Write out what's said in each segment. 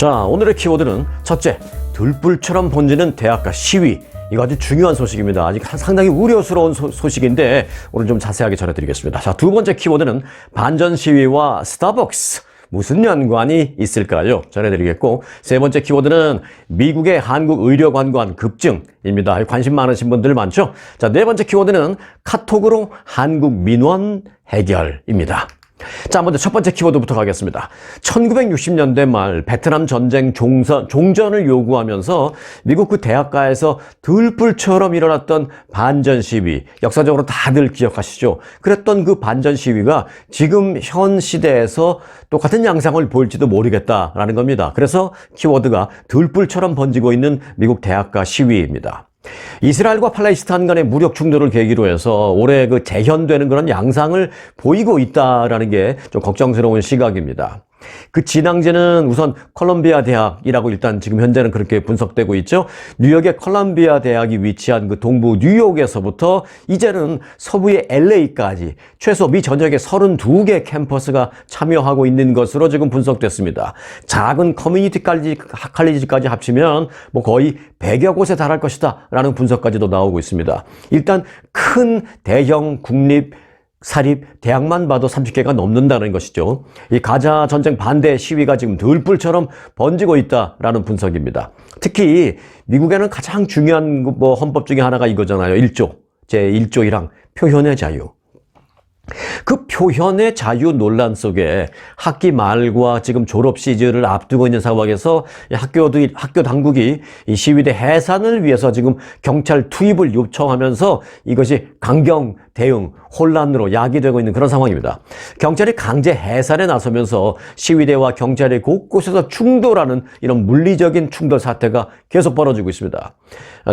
자, 오늘의 키워드는 첫째, 들불처럼 번지는 대학가 시위. 이거 아주 중요한 소식입니다. 아직 상당히 우려스러운 소식인데 오늘 좀 자세하게 전해드리겠습니다. 자, 두 번째 키워드는 반전 시위와 스타벅스. 무슨 연관이 있을까요? 전해드리겠고, 세 번째 키워드는 미국의 한국 의료 관광 급증입니다. 관심 많으신 분들 많죠? 자, 네 번째 키워드는 카톡으로 한국 민원 해결입니다. 자, 먼저 첫 번째 키워드부터 가겠습니다. 1960년대 말 베트남 전쟁 종전을 요구하면서 미국 그 대학가에서 들불처럼 일어났던 반전 시위, 역사적으로 다들 기억하시죠? 그랬던 그 반전 시위가 지금 현 시대에서 똑같은 양상을 보일지도 모르겠다라는 겁니다. 그래서 키워드가 들불처럼 번지고 있는 미국 대학가 시위입니다. 이스라엘과 팔레스타인 간의 무력 충돌을 계기로 해서 올해 그 재현되는 그런 양상을 보이고 있다라는 게 좀 걱정스러운 시각입니다. 그 진앙지는 우선 컬럼비아 대학이라고 일단 지금 현재는 그렇게 분석되고 있죠. 뉴욕의 컬럼비아 대학이 위치한 그 동부 뉴욕에서부터 이제는 서부의 LA까지 최소 미 전역에 32개 캠퍼스가 참여하고 있는 것으로 지금 분석됐습니다. 작은 커뮤니티 칼리지까지 합치면 뭐 거의 100여 곳에 달할 것이다 라는 분석까지도 나오고 있습니다. 일단 큰 대형 국립 사립 대학만 봐도 30개가 넘는다는 것이죠. 이 가자 전쟁 반대 시위가 지금 들불처럼 번지고 있다라는 분석입니다. 특히 미국에는 가장 중요한 헌법 중에 하나가 이거잖아요. 1조, 제1조 1항 표현의 자유. 그 표현의 자유 논란 속에 학기 말과 지금 졸업 시즌을 앞두고 있는 상황에서 학교 당국이 이 시위대 해산을 위해서 지금 경찰 투입을 요청하면서 이것이 강경 대응 혼란으로 야기되고 있는 그런 상황입니다. 경찰이 강제 해산에 나서면서 시위대와 경찰이 곳곳에서 충돌하는 이런 물리적인 충돌 사태가 계속 벌어지고 있습니다.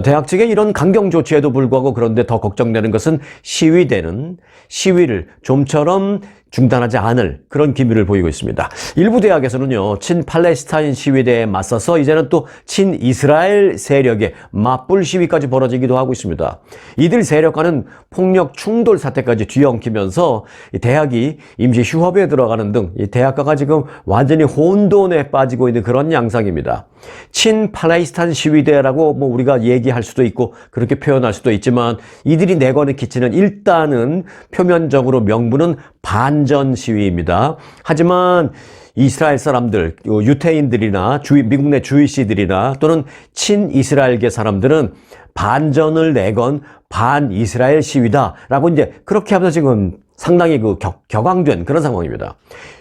대학 측의 이런 강경 조치에도 불구하고 그런데 더 걱정되는 것은 시위대는 시위를 좀처럼 중단하지 않을 그런 기미를 보이고 있습니다. 일부 대학에서는요, 친팔레스타인 시위대에 맞서서 이제는 또 친이스라엘 세력의 맞불 시위까지 벌어지기도 하고 있습니다. 이들 세력과는 폭력 충돌 사태까지 뒤엉키면서 대학이 임시 휴업에 들어가는 등 이 대학가가 지금 완전히 혼돈에 빠지고 있는 그런 양상입니다. 친팔레스타인 시위대라고 뭐 우리가 얘기할 수도 있고 그렇게 표현할 수도 있지만 이들이 내거는 기치는 일단은 표면적으로 명분은 반전 시위입니다. 하지만 이스라엘 사람들, 유태인들이나 미국 내 주이시들이나 또는 친이스라엘계 사람들은 반전을 내건 반이스라엘 시위다라고 이제 그렇게 하면서 지금 상당히 격앙된 그런 상황입니다.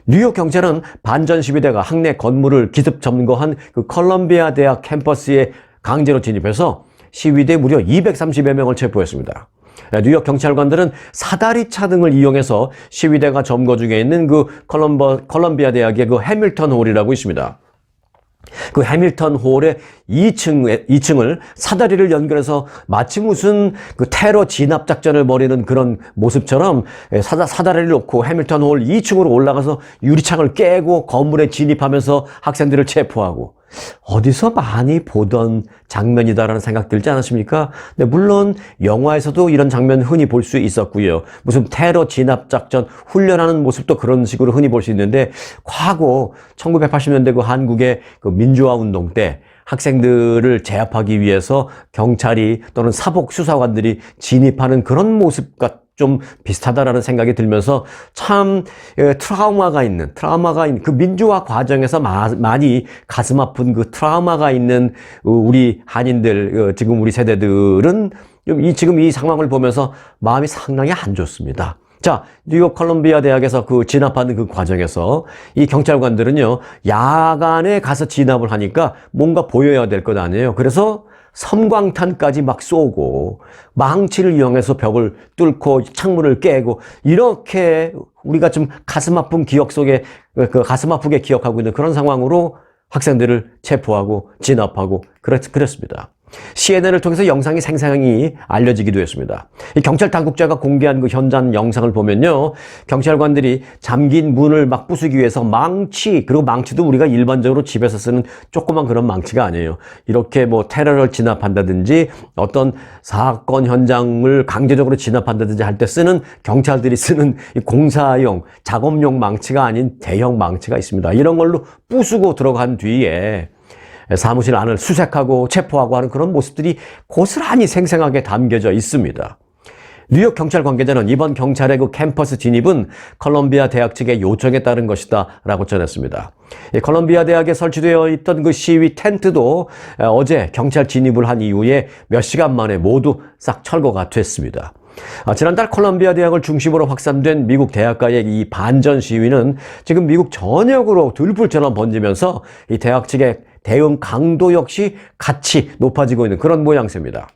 뉴욕 경찰은 반전 시위대가 학내 건물을 기습 점거한 그 컬럼비아 대학 캠퍼스에 강제로 진입해서 시위대 무려 230여 명을 체포했습니다. 뉴욕 경찰관들은 사다리차 등을 이용해서 시위대가 점거 중에 있는 그 컬럼비아 대학의 그 해밀턴 홀이라고 있습니다. 그 해밀턴 홀의 2층을 사다리를 연결해서 마치 무슨 그 테러 진압 작전을 벌이는 그런 모습처럼 사다리를 놓고 해밀턴 홀 2층으로 올라가서 유리창을 깨고 건물에 진입하면서 학생들을 체포하고 어디서 많이 보던 장면이다라는 생각 들지 않으십니까? 네, 물론 영화에서도 이런 장면 흔히 볼 수 있었고요. 무슨 테러 진압 작전 훈련하는 모습도 그런 식으로 흔히 볼 수 있는데 과거 1980년대 그 한국의 그 민주화 운동 때 학생들을 제압하기 위해서 경찰이 또는 사복 수사관들이 진입하는 그런 모습과 좀 비슷하다라는 생각이 들면서 참 트라우마가 있는 그 민주화 과정에서 많이 가슴 아픈 그 트라우마가 있는 우리 한인들, 지금 우리 세대들은 지금 이 상황을 보면서 마음이 상당히 안 좋습니다. 자, 뉴욕 컬럼비아 대학에서 그 진압하는 그 과정에서 이 경찰관들은요, 야간에 가서 진압을 하니까 뭔가 보여야 될 것 아니에요. 그래서 섬광탄까지 막 쏘고 망치를 이용해서 벽을 뚫고 창문을 깨고 이렇게 우리가 좀 가슴 아픈 기억 속에 그 가슴 아프게 기억하고 있는 그런 상황으로 학생들을 체포하고 진압하고 그랬습니다. CNN을 통해서 영상이 생생히 알려지기도 했습니다. 이 경찰 당국자가 공개한 그 현장 영상을 보면요, 경찰관들이 잠긴 문을 막 부수기 위해서 망치, 그리고 망치도 우리가 일반적으로 집에서 쓰는 조그만 그런 망치가 아니에요. 이렇게 뭐 테러를 진압한다든지 어떤 사건 현장을 강제적으로 진압한다든지 할 때 쓰는, 경찰들이 쓰는 이 공사용, 작업용 망치가 아닌 대형 망치가 있습니다. 이런 걸로 부수고 들어간 뒤에 사무실 안을 수색하고 체포하고 하는 그런 모습들이 고스란히 생생하게 담겨져 있습니다. 뉴욕 경찰 관계자는 이번 경찰의 그 캠퍼스 진입은 컬럼비아 대학 측의 요청에 따른 것이다 라고 전했습니다. 컬럼비아 대학에 설치되어 있던 그 시위 텐트도 어제 경찰 진입을 한 이후에 몇 시간 만에 모두 싹 철거가 됐습니다. 지난달 콜롬비아 대학을 중심으로 확산된 미국 대학가의 이 반전 시위는 지금 미국 전역으로 들불처럼 번지면서 이 대학 측의 대응 강도 역시 같이 높아지고 있는 그런 모양새입니다.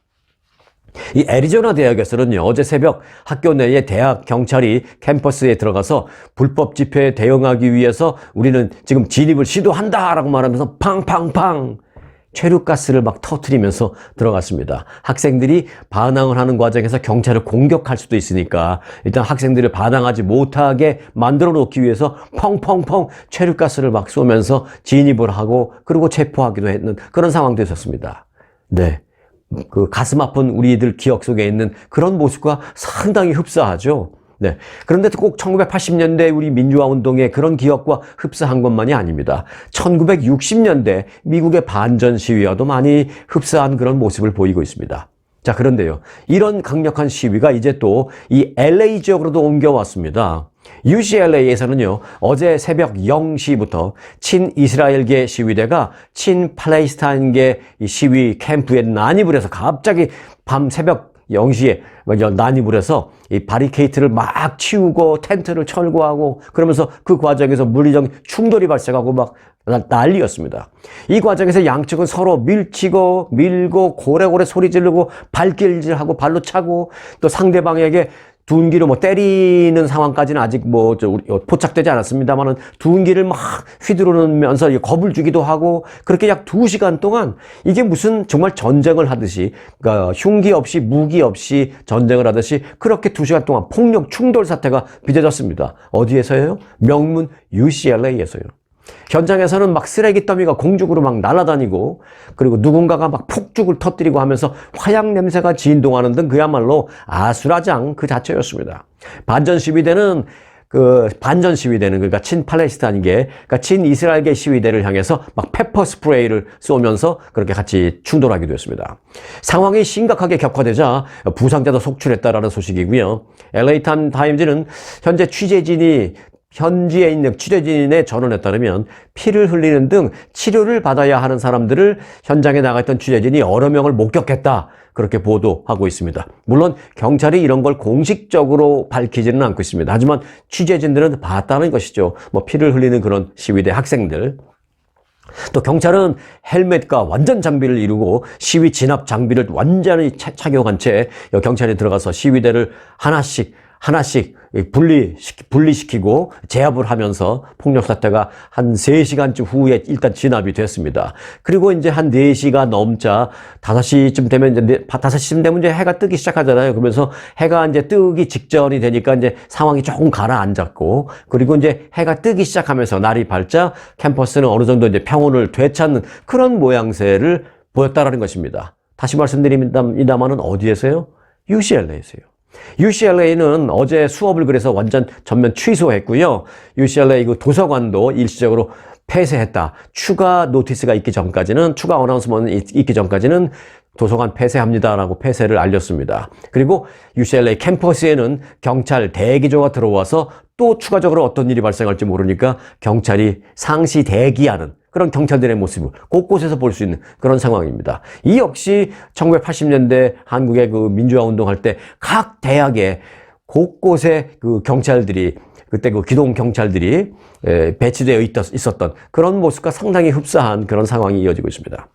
이 애리조나 대학에서는요, 어제 새벽 학교 내에 대학 경찰이 캠퍼스에 들어가서 불법 집회에 대응하기 위해서 우리는 지금 진입을 시도한다라고 말하면서 팡팡팡 최루가스를 막 터뜨리면서 들어갔습니다. 학생들이 반항을 하는 과정에서 경찰을 공격할 수도 있으니까 일단 학생들을 반항하지 못하게 만들어 놓기 위해서 펑펑펑 최루가스를 막 쏘면서 진입을 하고 그리고 체포하기도 했는 그런 상황도 있었습니다. 네. 그 가슴 아픈 우리들 기억 속에 있는 그런 모습과 상당히 흡사하죠. 네. 그런데 꼭 1980년대 우리 민주화 운동의 그런 기억과 흡사한 것만이 아닙니다. 1960년대 미국의 반전 시위와도 많이 흡사한 그런 모습을 보이고 있습니다. 자, 그런데요, 이런 강력한 시위가 이제 또 이 LA 지역으로도 옮겨왔습니다. UCLA에서는요, 어제 새벽 0시부터 친이스라엘계 시위대가 친팔레스타인계 시위 캠프에 난입을 해서 갑자기 밤 새벽 0시에 난입을 해서 이 바리케이트를 막 치우고 텐트를 철거하고 그러면서 그 과정에서 물리적 충돌이 발생하고 막 난리였습니다. 이 과정에서 양측은 서로 밀치고 밀고 고래고래 소리 지르고 발길질하고 발로 차고 또 상대방에게 둔기로 뭐 때리는 상황까지는 아직 포착되지 않았습니다만은 둔기를 막 휘두르면서 겁을 주기도 하고 그렇게 약 2시간 동안 이게 무슨 정말 전쟁을 하듯이 그러니까 흉기 없이 무기 없이 전쟁을 하듯이 그렇게 2시간 동안 폭력 충돌 사태가 빚어졌습니다. 어디에서요? 명문 UCLA에서요. 현장에서는 막 쓰레기 더미가 공중으로 막 날아다니고 그리고 누군가가 막 폭죽을 터뜨리고 하면서 화약 냄새가 진동하는 등 그야말로 아수라장 그 자체였습니다. 반전 시위대는 그러니까 친팔레스타인계, 그러니까 친이스라엘계 시위대를 향해서 막 페퍼 스프레이를 쏘면서 그렇게 같이 충돌하기도 했습니다. 상황이 심각하게 격화되자 부상자도 속출했다라는 소식이고요. LA 타임즈는 현지에 있는 취재진의 전원에 따르면 피를 흘리는 등 치료를 받아야 하는 사람들을 현장에 나갔던 취재진이 여러 명을 목격했다. 그렇게 보도하고 있습니다. 물론 경찰이 이런 걸 공식적으로 밝히지는 않고 있습니다. 하지만 취재진들은 봤다는 것이죠. 피를 흘리는 그런 시위대 학생들. 또 경찰은 헬멧과 완전 장비를 이루고 시위 진압 장비를 완전히 착용한 채 경찰이 들어가서 시위대를 하나씩 분리시키고 제압을 하면서 폭력 사태가 한 3시간쯤 후에 일단 진압이 됐습니다. 그리고 이제 한 4시가 넘자 5시쯤 되면 이제 해가 뜨기 시작하잖아요. 그러면서 해가 이제 뜨기 직전이 되니까 이제 상황이 조금 가라앉았고, 그리고 이제 해가 뜨기 시작하면서 날이 밝자 캠퍼스는 어느 정도 이제 평온을 되찾는 그런 모양새를 보였다라는 것입니다. 다시 말씀드립니다만은 어디에서요? UCLA에서요. UCLA는 어제 수업을 그래서 완전 전면 취소했고요. UCLA 그 도서관도 일시적으로 폐쇄했다. 추가 노티스가 있기 전까지는, 추가 어나운스먼트 있기 전까지는 도서관 폐쇄합니다라고 폐쇄를 알렸습니다. 그리고 UCLA 캠퍼스에는 경찰 대기조가 들어와서 또 추가적으로 어떤 일이 발생할지 모르니까 경찰이 상시 대기하는 그런 경찰들의 모습을 곳곳에서 볼 수 있는 그런 상황입니다. 이 역시 1980년대 한국의 그 민주화 운동할 때 각 대학에 곳곳에 그 경찰들이, 그때 그 기동 경찰들이 배치되어 있었던 그런 모습과 상당히 흡사한 그런 상황이 이어지고 있습니다.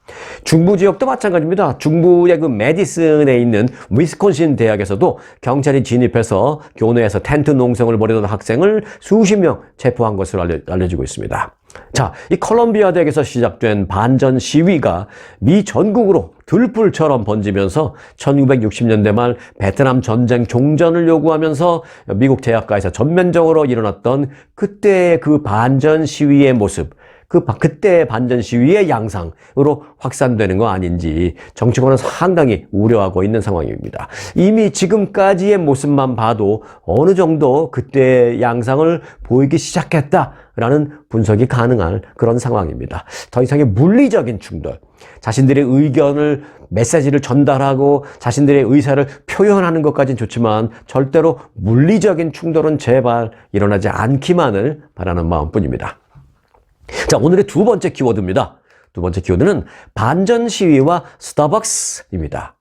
중부 지역도 마찬가지입니다. 중부의 그 메디슨에 있는 위스콘신 대학에서도 경찰이 진입해서 교내에서 텐트 농성을 벌이던 학생을 수십 명 체포한 것으로 알려지고 있습니다. 자, 이 컬럼비아 대학에서 시작된 반전 시위가 미 전국으로 들불처럼 번지면서 1960년대 말 베트남 전쟁 종전을 요구하면서 미국 대학가에서 전면적으로 일어났던 그때의 그 반전 시위의 모습, 그때의 반전 시위의 양상으로 확산되는 거 아닌지 정치권은 상당히 우려하고 있는 상황입니다. 이미 지금까지의 모습만 봐도 어느 정도 그때의 양상을 보이기 시작했다라는 분석이 가능한 그런 상황입니다. 더 이상의 물리적인 충돌, 자신들의 의견을, 메시지를 전달하고 자신들의 의사를 표현하는 것까지는 좋지만 절대로 물리적인 충돌은 제발 일어나지 않기만을 바라는 마음뿐입니다. 자, 오늘의 두 번째 키워드입니다. 두 번째 키워드는 반전 시위와 스타벅스입니다.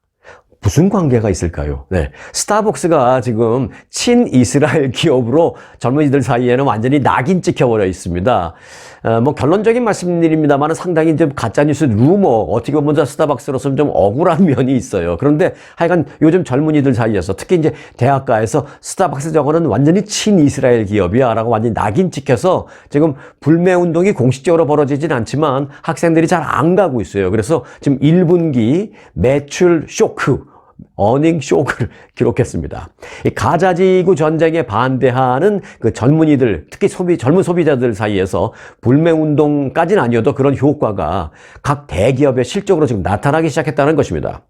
무슨 관계가 있을까요? 네, 스타벅스가 지금 친이스라엘 기업으로 젊은이들 사이에는 완전히 낙인 찍혀버려 있습니다. 뭐 결론적인 말씀드립니다만 상당히 좀 가짜뉴스 루머, 어떻게 보면 스타벅스로서는 좀 억울한 면이 있어요. 그런데 하여간 요즘 젊은이들 사이에서 특히 이제 대학가에서 스타벅스 저거는 완전히 친이스라엘 기업이야 라고 완전히 낙인 찍혀서 지금 불매운동이 공식적으로 벌어지진 않지만 학생들이 잘 안 가고 있어요. 그래서 지금 1분기 매출 쇼크, 어닝 쇼크를 기록했습니다. 이 가자지구 전쟁에 반대하는 그 젊은이들, 특히 젊은 소비자들 사이에서 불매운동까지는 아니어도 그런 효과가 각 대기업의 실적으로 지금 나타나기 시작했다는 것입니다.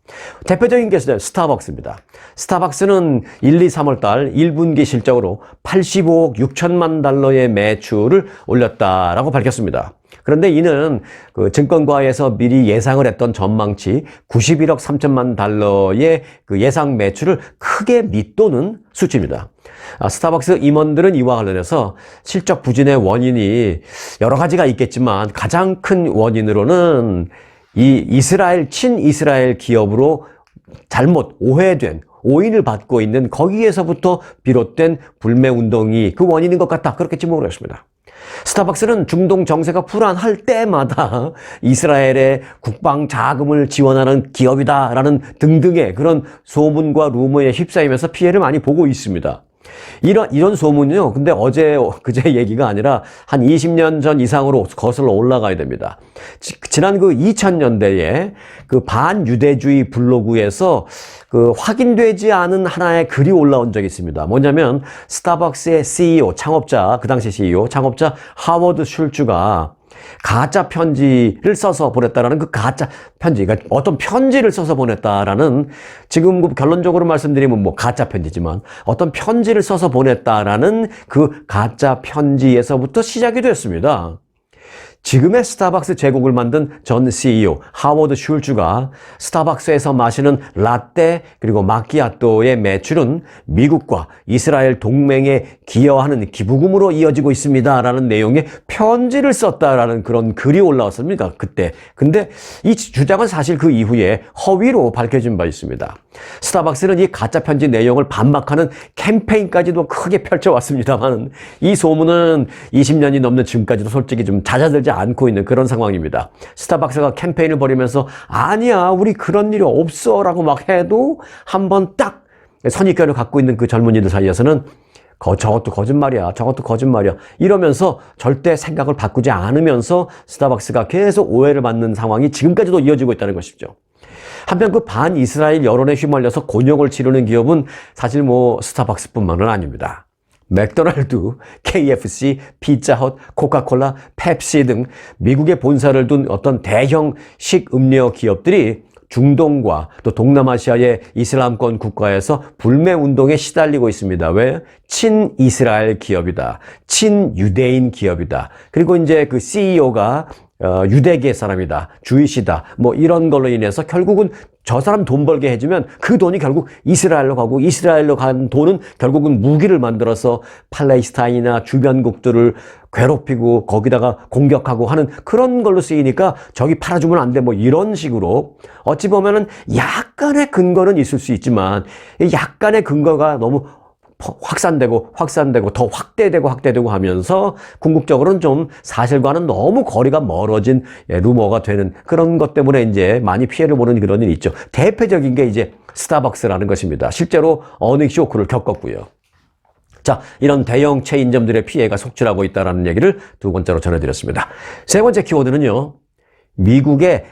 대표적인 게 스타벅스입니다. 스타벅스는 1, 2, 3월 달 1분기 실적으로 85억 6천만 달러의 매출을 올렸다라고 밝혔습니다. 그런데 이는 그 증권가에서 미리 예상을 했던 전망치 91억 3천만 달러의 그 예상 매출을 크게 밑도는 수치입니다. 스타벅스 임원들은 이와 관련해서 실적 부진의 원인이 여러 가지가 있겠지만 가장 큰 원인으로는 이 친이스라엘 기업으로 잘못 오해된, 오인을 받고 있는 거기에서부터 비롯된 불매운동이 그 원인인 것 같다, 그렇게 지목을 했습니다. 스타벅스는 중동 정세가 불안할 때마다 이스라엘의 국방 자금을 지원하는 기업이다라는 등등의 그런 소문과 루머에 휩싸이면서 피해를 많이 보고 있습니다. 이런 소문이요. 근데 그제 얘기가 아니라 한 20년 전 이상으로 거슬러 올라가야 됩니다. 지난 그 2000년대에 그 반유대주의 블로그에서 그 확인되지 않은 하나의 글이 올라온 적이 있습니다. 뭐냐면 스타벅스의 CEO, 그 당시 CEO, 창업자 하워드 슐츠가 가짜 편지를 써서 보냈다라는 그 가짜 편지, 그러니까 어떤 편지를 써서 보냈다라는, 지금 결론적으로 말씀드리면 뭐 가짜 편지지만 어떤 편지를 써서 보냈다라는 그 가짜 편지에서부터 시작이 됐습니다. 지금의 스타벅스 제국을 만든 전 CEO 하워드 슐츠가 스타벅스에서 마시는 라떼 그리고 마키아토의 매출은 미국과 이스라엘 동맹에 기여하는 기부금으로 이어지고 있습니다라는 내용의 편지를 썼다라는 그런 글이 올라왔습니다, 그때. 근데 이 주장은 사실 그 이후에 허위로 밝혀진 바 있습니다. 스타벅스는 이 가짜 편지 내용을 반박하는 캠페인까지도 크게 펼쳐왔습니다만 이 소문은 20년이 넘는 지금까지도 솔직히 좀 잦아들지 않고 있는 그런 상황입니다. 스타벅스가 캠페인을 벌이면서 아니야, 우리 그런 일이 없어 라고 막 해도 한번 딱 선입견을 갖고 있는 그 젊은이들 사이에서는 저것도 거짓말이야, 저것도 거짓말이야 이러면서 절대 생각을 바꾸지 않으면서 스타벅스가 계속 오해를 받는 상황이 지금까지도 이어지고 있다는 것이죠. 한편 그 반이스라엘 여론에 휘말려서 곤욕을 치르는 기업은 사실 뭐 스타벅스뿐만은 아닙니다. 맥도날드, KFC, 피자헛, 코카콜라, 펩시 등 미국에 본사를 둔 어떤 대형 식음료 기업들이 중동과 또 동남아시아의 이슬람권 국가에서 불매운동에 시달리고 있습니다. 왜? 친이스라엘 기업이다. 친유대인 기업이다. 그리고 이제 그 CEO가 유대계 사람이다, 주이시다, 뭐 이런 걸로 인해서 결국은 저 사람 돈 벌게 해주면 그 돈이 결국 이스라엘로 가고, 이스라엘로 간 돈은 결국은 무기를 만들어서 팔레스타인이나 주변국들을 괴롭히고 거기다가 공격하고 하는 그런 걸로 쓰이니까 저기 팔아주면 안 돼, 뭐 이런 식으로 어찌 보면은 약간의 근거는 있을 수 있지만 약간의 근거가 너무 확산되고 더 확대되고 하면서 궁극적으로는 좀 사실과는 너무 거리가 멀어진 루머가 되는 그런 것 때문에 이제 많이 피해를 보는 그런 일이 있죠. 대표적인 게 이제 스타벅스라는 것입니다. 실제로 어닝 쇼크를 겪었고요. 자, 이런 대형 체인점들의 피해가 속출하고 있다는 얘기를 두 번째로 전해드렸습니다. 세 번째 키워드는요, 미국의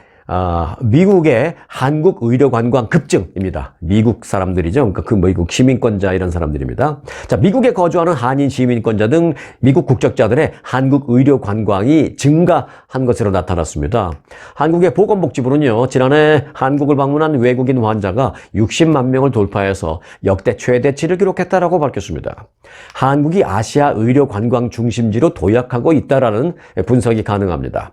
한국 의료 관광 급증입니다. 미국 사람들이죠. 그러니까 그 미국 시민권자 이런 사람들입니다. 자, 미국에 거주하는 한인 시민권자 등 미국 국적자들의 한국 의료 관광이 증가한 것으로 나타났습니다. 한국의 보건복지부는요, 지난해 한국을 방문한 외국인 환자가 60만 명을 돌파해서 역대 최대치를 기록했다라고 밝혔습니다. 한국이 아시아 의료 관광 중심지로 도약하고 있다라는 분석이 가능합니다.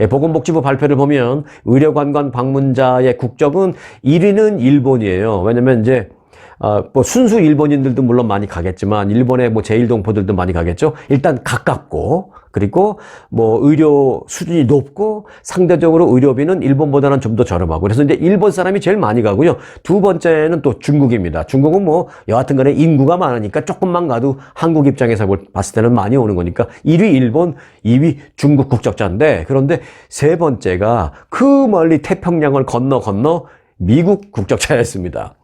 보건복지부 발표를 보면 의료관광 방문자의 국적은 1위는 일본이에요. 왜냐면 이제 뭐 순수 일본인들도 물론 많이 가겠지만 일본의 뭐 제1동포들도 많이 가겠죠. 일단 가깝고, 그리고 뭐 의료 수준이 높고 상대적으로 의료비는 일본보다는 좀 더 저렴하고, 그래서 이제 일본 사람이 제일 많이 가고요. 두 번째는 또 중국입니다. 중국은 뭐 여하튼 간에 인구가 많으니까 조금만 가도 한국 입장에서 봤을 때는 많이 오는 거니까 1위 일본, 2위 중국 국적자인데, 그런데 세 번째가 그 멀리 태평양을 건너 미국 국적자였습니다.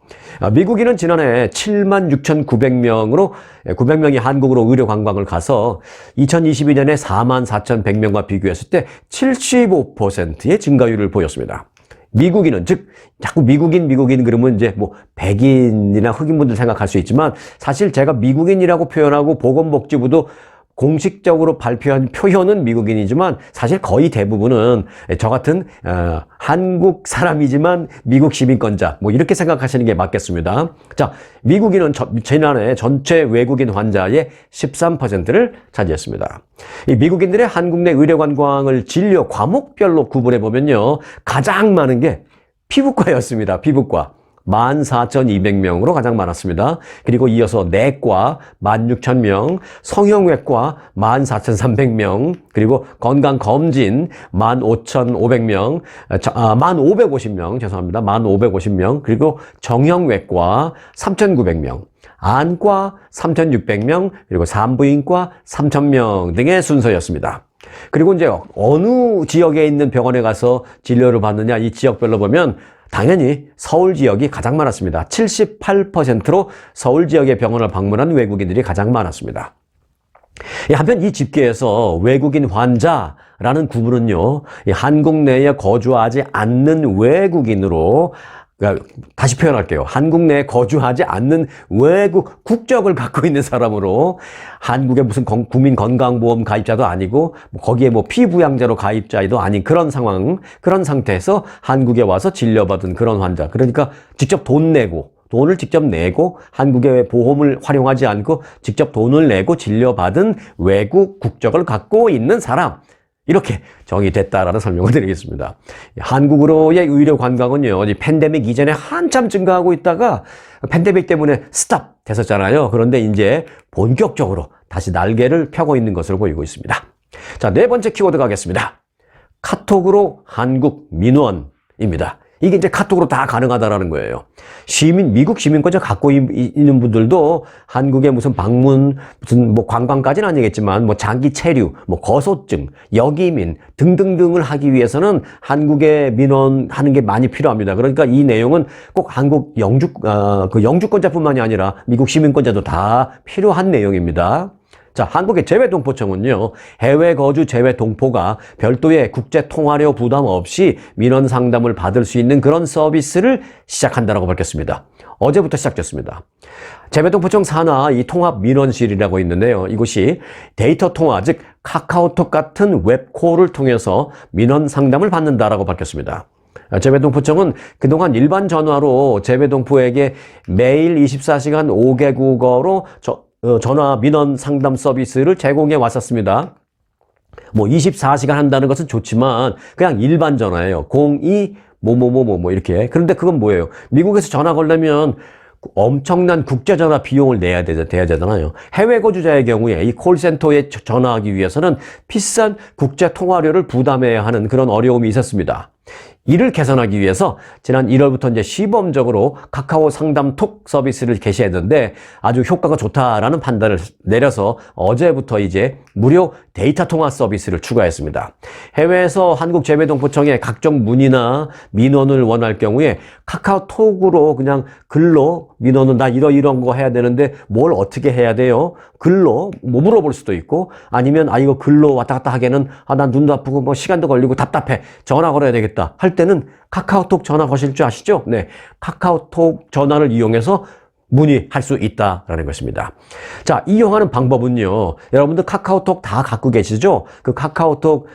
미국인은 지난해 76,900명으로 900명이 한국으로 의료 관광을 가서 2022년에 44,100명과 비교했을 때 75%의 증가율을 보였습니다. 미국인은, 즉 자꾸 미국인 그러면 이제 뭐 백인이나 흑인분들 생각할 수 있지만, 사실 제가 미국인이라고 표현하고 보건복지부도 공식적으로 발표한 표현은 미국인이지만 사실 거의 대부분은 저 같은 한국 사람이지만 미국 시민권자, 뭐 이렇게 생각하시는 게 맞겠습니다. 자, 미국인은 지난해 전체 외국인 환자의 13%를 차지했습니다. 이 미국인들의 한국 내 의료 관광을 진료 과목별로 구분해 보면요, 가장 많은 게 피부과였습니다. 피부과. 14,200명으로 가장 많았습니다. 그리고 이어서 내과 16,000명, 성형외과 14,300명, 그리고 건강검진 15,500명, 1,550명, 죄송합니다. 1,550명, 그리고 정형외과 3,900명, 안과 3,600명, 그리고 산부인과 3,000명 등의 순서였습니다. 그리고 이제 어느 지역에 있는 병원에 가서 진료를 받느냐, 이 지역별로 보면 당연히 서울 지역이 가장 많았습니다. 78%로 서울 지역의 병원을 방문한 외국인들이 가장 많았습니다. 한편 이 집계에서 외국인 환자라는 구분은요, 한국 내에 거주하지 않는 외국인으로, 다시 표현할게요. 한국 내에 거주하지 않는 외국 국적을 갖고 있는 사람으로, 한국의 무슨 국민 건강보험 가입자도 아니고 거기에 뭐 피부양자로 가입자도 아닌 그런 상황, 그런 상태에서 한국에 와서 진료받은 그런 환자. 그러니까 직접 돈을 직접 내고 한국의 보험을 활용하지 않고 직접 돈을 내고 진료받은 외국 국적을 갖고 있는 사람, 이렇게 정의됐다라는 설명을 드리겠습니다. 한국으로의 의료 관광은요, 팬데믹 이전에 한참 증가하고 있다가 팬데믹 때문에 스탑 됐었잖아요. 그런데 이제 본격적으로 다시 날개를 펴고 있는 것으로 보이고 있습니다. 자, 네 번째 키워드 가겠습니다. 카톡으로 한국 민원입니다. 이게 이제 카톡으로 다 가능하다라는 거예요. 미국 시민권자 갖고 있는 분들도 한국에 무슨 방문, 무슨 뭐 관광까지는 아니겠지만 뭐 장기 체류, 뭐 거소증, 역이민 등등등을 하기 위해서는 한국에 민원하는 게 많이 필요합니다. 그러니까 이 내용은 꼭 한국 영주권자뿐만이 아니라 미국 시민권자도 다 필요한 내용입니다. 자, 한국의 재외동포청은요, 해외 거주 재외동포가 별도의 국제 통화료 부담 없이 민원 상담을 받을 수 있는 그런 서비스를 시작한다라고 밝혔습니다. 어제부터 시작됐습니다. 재외동포청 산하 이 통합 민원실이라고 있는데요. 이곳이 데이터 통화, 즉 카카오톡 같은 웹콜을 통해서 민원 상담을 받는다라고 밝혔습니다. 재외동포청은 그동안 일반 전화로 재외동포에게 매일 24시간 5개국어로 전화 민원 상담 서비스를 제공해 왔었습니다. 뭐 24시간 한다는 것은 좋지만 그냥 일반 전화예요. 02 뭐뭐뭐뭐 이렇게. 그런데 그건 뭐예요? 미국에서 전화 걸려면 엄청난 국제전화 비용을 내야 되잖아요. 해외 거주자의 경우에 이 콜센터에 전화하기 위해서는 비싼 국제 통화료를 부담해야 하는 그런 어려움이 있었습니다. 이를 개선하기 위해서 지난 1월부터 이제 시범적으로 카카오 상담톡 서비스를 개시했는데 아주 효과가 좋다라는 판단을 내려서 어제부터 이제 무료 데이터 통화 서비스를 추가했습니다. 해외에서 한국재배동포청에 각종 문의나 민원을 원할 경우에 카카오톡으로 그냥 글로 민원은 나 이런 거 해야 되는데 뭘 어떻게 해야 돼요? 글로 뭐 물어볼 수도 있고 아니면 이거 글로 왔다 갔다 하기에는 난 눈도 아프고 뭐 시간도 걸리고 답답해. 전화 걸어야 되겠다. 할 때는 카카오톡 전화 거실 줄 아시죠? 네. 카카오톡 전화를 이용해서 문의할 수 있다라는 것입니다. 자, 이용하는 방법은요. 여러분들 카카오톡 다 갖고 계시죠? 그 카카오톡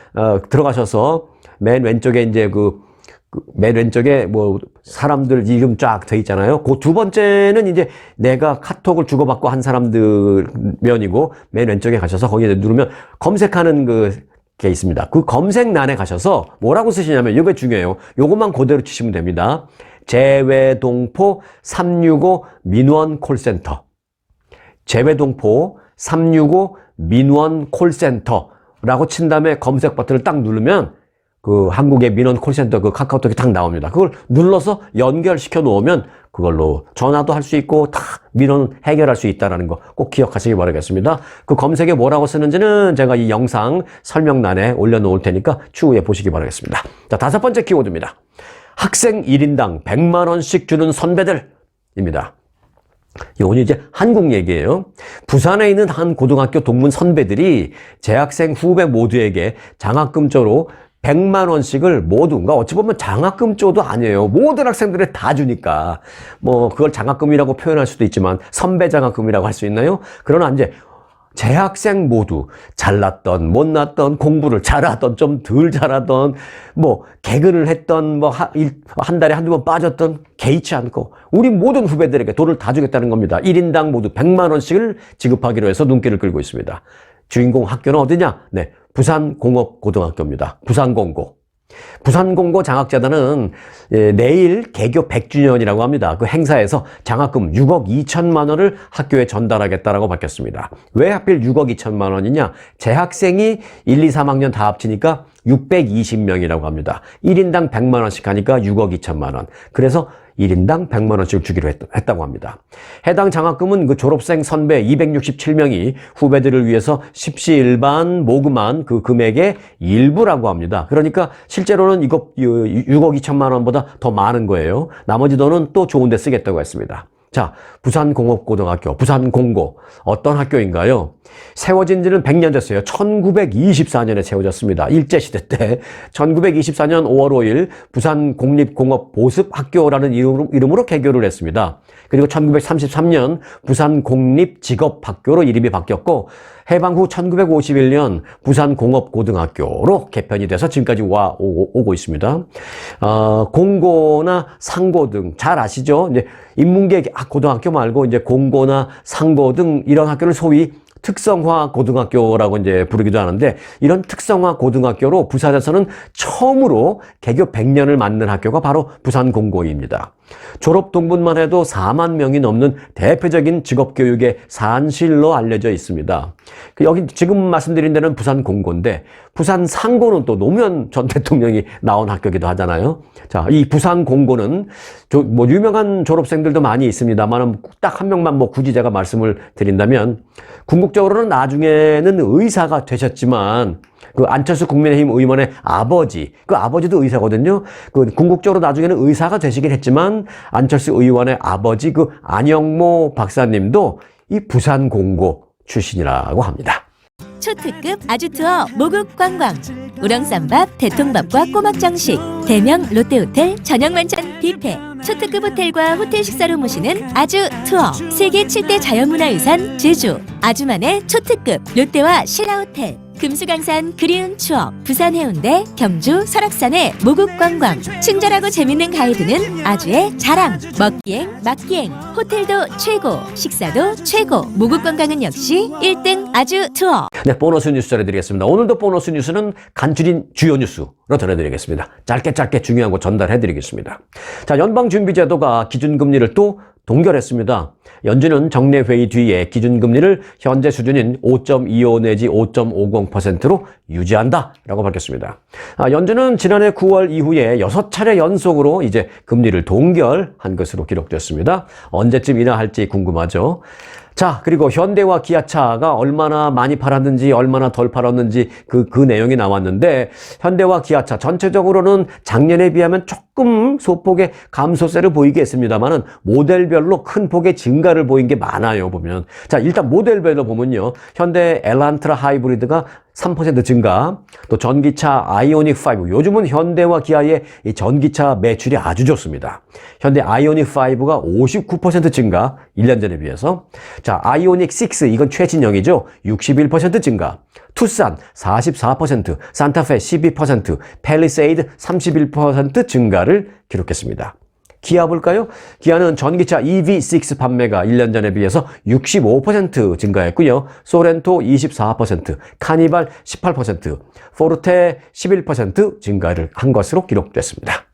들어가셔서 맨 왼쪽에 이제 맨 왼쪽에 뭐 사람들 이름 쫙 돼 있잖아요. 그 두 번째는 이제 내가 카톡을 주고받고 한 사람들 면이고 맨 왼쪽에 가셔서 거기에 누르면 검색하는 게 있습니다. 그 검색란에 가셔서 뭐라고 쓰시냐면 이게 중요해요. 요것만 그대로 치시면 됩니다. 재외동포 365 민원 콜센터. 재외동포 365 민원 콜센터라고 친 다음에 검색 버튼을 딱 누르면 그 한국의 민원 콜센터 그 카카오톡이 딱 나옵니다. 그걸 눌러서 연결시켜 놓으면 그걸로 전화도 할 수 있고 다 민원 해결할 수 있다는 거 꼭 기억하시기 바라겠습니다. 그 검색에 뭐라고 쓰는지는 제가 이 영상 설명란에 올려놓을 테니까 추후에 보시기 바라겠습니다. 자, 5번째 키워드입니다. 학생 1인당 100만 원씩 주는 선배들입니다. 이건 이제 한국 얘기예요. 부산에 있는 한 고등학교 동문 선배들이 재학생 후배 모두에게 장학금조로 100만 원씩을 모두, 그러니까 어찌 보면 장학금조도 아니에요. 모든 학생들이 다 주니까. 뭐, 그걸 장학금이라고 표현할 수도 있지만, 선배 장학금이라고 할 수 있나요? 그러나 이제, 재학생 모두, 잘났던, 못났던, 공부를 잘하던, 좀 덜 잘하던, 뭐, 개근을 했던, 뭐, 한 달에 한두 번 빠졌던, 개의치 않고, 우리 모든 후배들에게 돈을 다 주겠다는 겁니다. 1인당 모두 100만 원씩을 지급하기로 해서 눈길을 끌고 있습니다. 주인공 학교는 어디냐? 네. 부산공업고등학교입니다. 부산공고. 부산공고 장학재단은 내일 개교 100주년이라고 합니다. 그 행사에서 장학금 6억 2천만 원을 학교에 전달하겠다라고 밝혔습니다. 왜 하필 6억 2천만 원이냐? 재학생이 1, 2, 3학년 다 합치니까 620명이라고 합니다. 1인당 100만 원씩 하니까 6억 2천만 원. 그래서 1인당 100만 원씩 주기로 했다고 합니다. 해당 장학금은 그 졸업생 선배 267명이 후배들을 위해서 십시일반 모금한 그 금액의 일부라고 합니다. 그러니까 실제로는 이거 6억 2천만 원보다 더 많은 거예요. 나머지 돈은 또 좋은 데 쓰겠다고 했습니다. 자, 부산공업고등학교, 부산공고 어떤 학교인가요? 세워진 지는 100년 됐어요. 1924년에 세워졌습니다. 일제시대 때 1924년 5월 5일 부산공립공업보습학교라는 이름으로 개교를 했습니다. 그리고 1933년 부산공립직업학교로 이름이 바뀌었고 해방 후 1951년 부산공업고등학교로 개편이 돼서 지금까지 오고 있습니다. 공고나 상고 등 잘 아시죠? 이제 인문계 고등학교 말고 이제 공고나 상고 등 이런 학교를 소위 특성화 고등학교라고 이제 부르기도 하는데 이런 특성화 고등학교로 부산에서는 처음으로 개교 100년을 맞는 학교가 바로 부산공고입니다. 졸업 동문만 해도 4만 명이 넘는 대표적인 직업교육의 산실로 알려져 있습니다. 여기 지금 말씀드린 데는 부산공고인데 부산상고는 또 노무현 전 대통령이 나온 학교이기도 하잖아요. 자, 이 부산공고는 뭐 유명한 졸업생들도 많이 있습니다만 딱 한 명만 뭐 굳이 제가 말씀을 드린다면 궁극적으로는 나중에는 의사가 되셨지만 그 안철수 국민의힘 의원의 아버지, 그 아버지도 의사거든요. 그 궁극적으로 나중에는 의사가 되시긴 했지만 안철수 의원의 아버지 그 안영모 박사님도 이 부산공고 출신이라고 합니다. 초특급 아주투어 모국관광 우렁쌈밥, 대통밥과 꼬막정식 대명 롯데호텔 저녁만찬 뷔페 초특급 호텔과 호텔 식사로 모시는 아주투어 세계 7대 자연문화유산 제주 아주만의 초특급 롯데와 신라호텔 금수강산 그리운 추억 부산 해운대 경주 설악산의 모국관광 친절하고 재밌는 가이드는 아주의 자랑 먹기행 맛기행 호텔도 최고 식사도 최고 모국관광은 역시 1등 아주투어. 네, 보너스 뉴스 전해드리겠습니다. 오늘도 보너스 뉴스는 간추린 주요 뉴스로 전해드리겠습니다. 짧게 중요한 거 전달해드리겠습니다. 자, 연방준비제도가 기준금리를 또 동결했습니다. 연준은 정례회의 뒤에 기준금리를 현재 수준인 5.25 내지 5.50%로 유지한다라고 밝혔습니다. 연준은 지난해 9월 이후에 6차례 연속으로 이제 금리를 동결한 것으로 기록됐습니다. 언제쯤 인하할지 궁금하죠. 자, 그리고 현대와 기아차가 얼마나 많이 팔았는지, 얼마나 덜 팔았는지 그 내용이 나왔는데, 현대와 기아차 전체적으로는 작년에 비하면 조금 소폭의 감소세를 보이게 했습니다만은 모델별로 큰 폭의 증가를 보인 게 많아요, 보면. 자, 일단 모델별로 보면요. 현대 엘란트라 하이브리드가 3% 증가, 또 전기차 아이오닉 5. 요즘은 현대와 기아의 이 전기차 매출이 아주 좋습니다. 현대 아이오닉 5가 59% 증가, 1년 전에 비해서. 자, 아이오닉 6, 이건 최신형이죠. 61% 증가. 투싼 44%, 산타페 12%, 팰리세이드 31% 증가를 기록했습니다. 기아 볼까요? 기아는 전기차 EV6 판매가 1년 전에 비해서 65% 증가했고요. 소렌토 24%, 카니발 18%, 포르테 11% 증가를 한 것으로 기록됐습니다.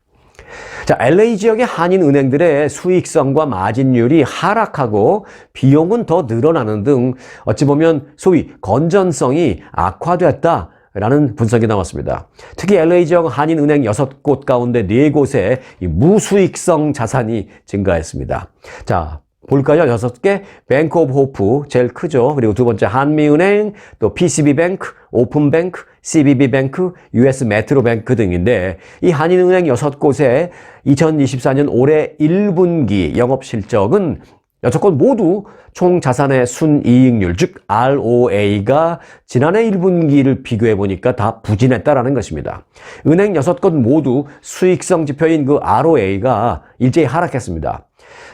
자, LA 지역의 한인은행들의 수익성과 마진율이 하락하고 비용은 더 늘어나는 등 어찌 보면 소위 건전성이 악화됐다. 라는 분석이 나왔습니다. 특히 LA 지역 한인은행 6곳 가운데 4곳에 이 무수익성 자산이 증가했습니다. 자, 볼까요? 6개. 뱅크 오브 호프 제일 크죠. 그리고 두 번째 한미은행, 또 PCB뱅크, 오픈뱅크, CBB뱅크, US 메트로뱅크 등인데 이 한인은행 6곳의 2024년 올해 1분기 영업실적은 6곳 모두 총 자산의 순이익률, 즉 ROA가 지난해 1분기를 비교해 보니까 다 부진했다라는 것입니다. 은행 6곳 모두 수익성 지표인 그 ROA가 일제히 하락했습니다.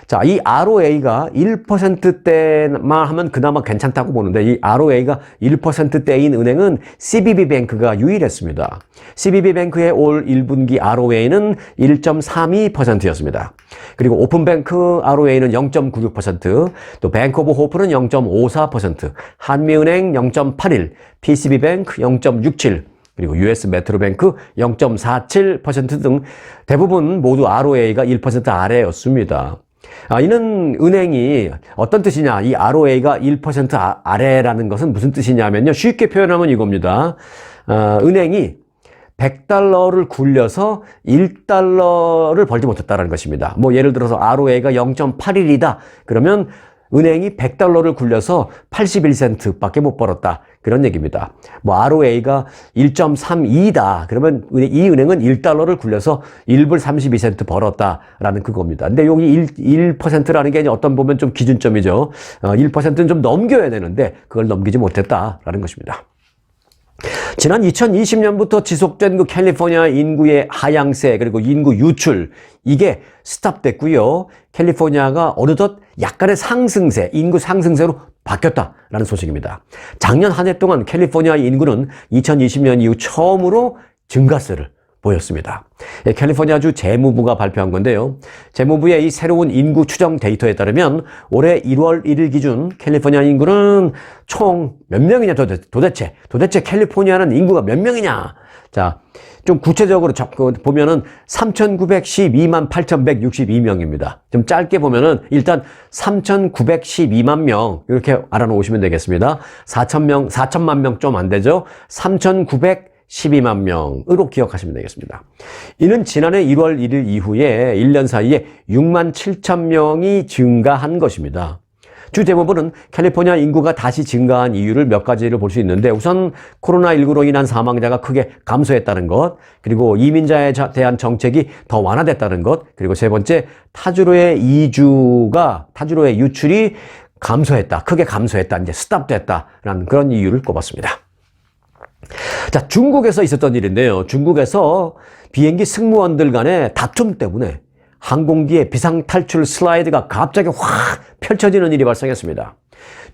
자, 이 ROA가 1%대만 하면 그나마 괜찮다고 보는데 이 ROA가 1%대인 은행은 CBB뱅크가 유일했습니다. CBB뱅크의 올 1분기 ROA는 1.32%였습니다. 그리고 오픈뱅크 ROA는 0.96%, 또 뱅크 오브 호프는 0.54%, 한미은행 0.81, PCB뱅크 0.67, 그리고 US 메트로뱅크 0.47% 등 대부분 모두 ROA가 1% 아래였습니다. 이는 은행이 어떤 뜻이냐, 이 ROA가 1% 아래라는 것은 무슨 뜻이냐면요. 쉽게 표현하면 이겁니다. 은행이 100달러를 굴려서 1달러를 벌지 못했다는 것입니다. 뭐 예를 들어서 ROA가 0.81이다. 그러면 은행이 100달러를 굴려서 81센트 밖에 못 벌었다. 그런 얘기입니다. 뭐 ROA가 1.32다. 그러면 이 은행은 1달러를 굴려서 1불 32센트 벌었다라는 그겁니다. 근데 여기 1%라는 게 어떤 보면 좀 기준점이죠. 1%는 좀 넘겨야 되는데 그걸 넘기지 못했다라는 것입니다. 지난 2020년부터 지속된 그 캘리포니아 인구의 하향세 그리고 인구 유출 이게 스탑됐고요. 캘리포니아가 어느덧 약간의 상승세, 인구 상승세로 바뀌었다라는 소식입니다. 작년 한 해 동안 캘리포니아 인구는 2020년 이후 처음으로 증가세를 보였습니다. 캘리포니아주 재무부가 발표한 건데요. 재무부의 이 새로운 인구 추정 데이터에 따르면 올해 1월 1일 기준 캘리포니아 인구는 총 몇 명이냐 도대체 캘리포니아는 인구가 몇 명이냐. 자, 좀 구체적으로 보면은 3,912만 8,162명입니다. 좀 짧게 보면은 일단 3,912만 명 이렇게 알아놓으시면 되겠습니다. 4천만 명 좀 안 되죠. 3,912만 명으로 기억하시면 되겠습니다. 이는 지난해 1월 1일 이후에 1년 사이에 6만 7천 명이 증가한 것입니다. 주 재무부는 캘리포니아 인구가 다시 증가한 이유를 몇 가지를 볼 수 있는데 우선 코로나19로 인한 사망자가 크게 감소했다는 것, 그리고 이민자에 대한 정책이 더 완화됐다는 것, 그리고 세 번째 타주로의 유출이 크게 감소했다, 이제 스탑됐다라는 그런 이유를 꼽았습니다. 자, 중국에서 있었던 일인데요. 중국에서 비행기 승무원들 간의 다툼 때문에 항공기의 비상탈출 슬라이드가 갑자기 확 펼쳐지는 일이 발생했습니다.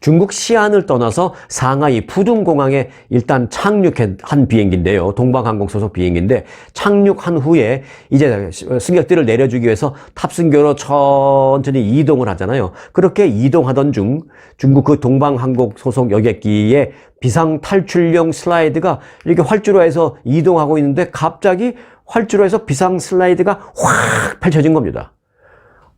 중국 시안을 떠나서 상하이 푸둥공항에 일단 착륙한 비행기인데요. 동방항공 소속 비행기인데 착륙한 후에 이제 승객들을 내려주기 위해서 탑승교로 천천히 이동을 하잖아요. 그렇게 이동하던 중 중국 그 동방항공 소속 여객기의 비상탈출용 슬라이드가 이렇게 활주로에서 이동하고 있는데 갑자기 활주로에서 비상 슬라이드가 확 펼쳐진 겁니다.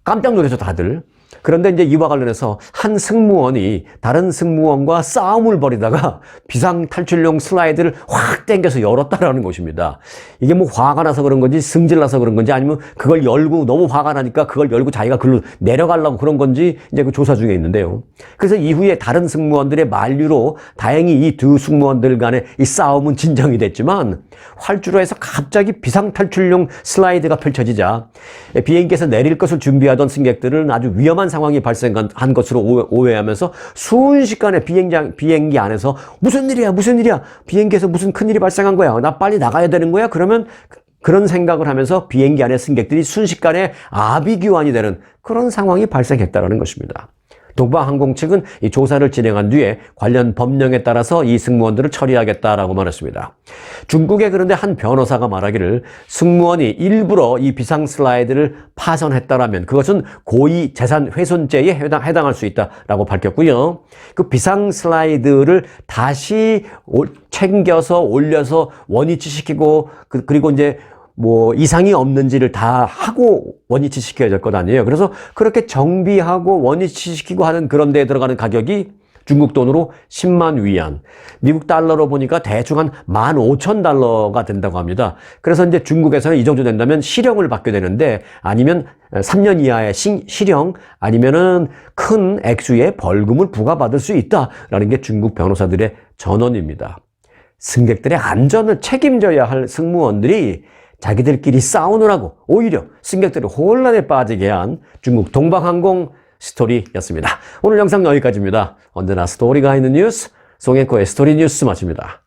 깜짝 놀라서 다들. 그런데 이제 이와 관련해서 한 승무원이 다른 승무원과 싸움을 벌이다가 비상탈출용 슬라이드를 확 당겨서 열었다라는 것입니다. 이게 뭐 화가 나서 그런 건지 승질나서 그런 건지 아니면 그걸 열고 너무 화가 나니까 그걸 열고 자기가 글로 내려가려고 그런 건지 이제 그 조사 중에 있는데요. 그래서 이후에 다른 승무원들의 만류로 다행히 이 두 승무원들 간의 이 싸움은 진정이 됐지만 활주로에서 갑자기 비상탈출용 슬라이드가 펼쳐지자 비행기에서 내릴 것을 준비하던 승객들은 아주 위험한 상황이 발생한 것으로 오해하면서 순식간에 비행기 안에서 무슨 일이야 비행기에서 무슨 큰일이 발생한 거야 나 빨리 나가야 되는 거야 그러면 그런 생각을 하면서 비행기 안에 승객들이 순식간에 아비규환이 되는 그런 상황이 발생했다는 것입니다. 동방항공 측은 이 조사를 진행한 뒤에 관련 법령에 따라서 이 승무원들을 처리하겠다라고 말했습니다. 중국의 그런데 한 변호사가 말하기를 승무원이 일부러 이 비상 슬라이드를 파손했다라면 그것은 고의 재산 훼손죄에 해당할 수 있다라고 밝혔고요. 그 비상 슬라이드를 다시 챙겨서 올려서 원위치시키고 그리고 이제 뭐 이상이 없는지를 다 하고 원위치 시켜야 될 것 아니에요. 그래서 그렇게 정비하고 원위치 시키고 하는 그런 데에 들어가는 가격이 중국 돈으로 10만 위안, 미국 달러로 보니까 대충 한 15,000달러가 된다고 합니다. 그래서 이제 중국에서는 이 정도 된다면 실형을 받게 되는데 아니면 3년 이하의 실형 아니면은 큰 액수의 벌금을 부과받을 수 있다라는 게 중국 변호사들의 전언입니다. 승객들의 안전을 책임져야 할 승무원들이 자기들끼리 싸우느라고 오히려 승객들이 혼란에 빠지게 한 중국 동방항공 스토리였습니다. 오늘 영상 여기까지입니다. 언제나 스토리가 있는 뉴스, 송앵커의 스토리 뉴스 마칩니다.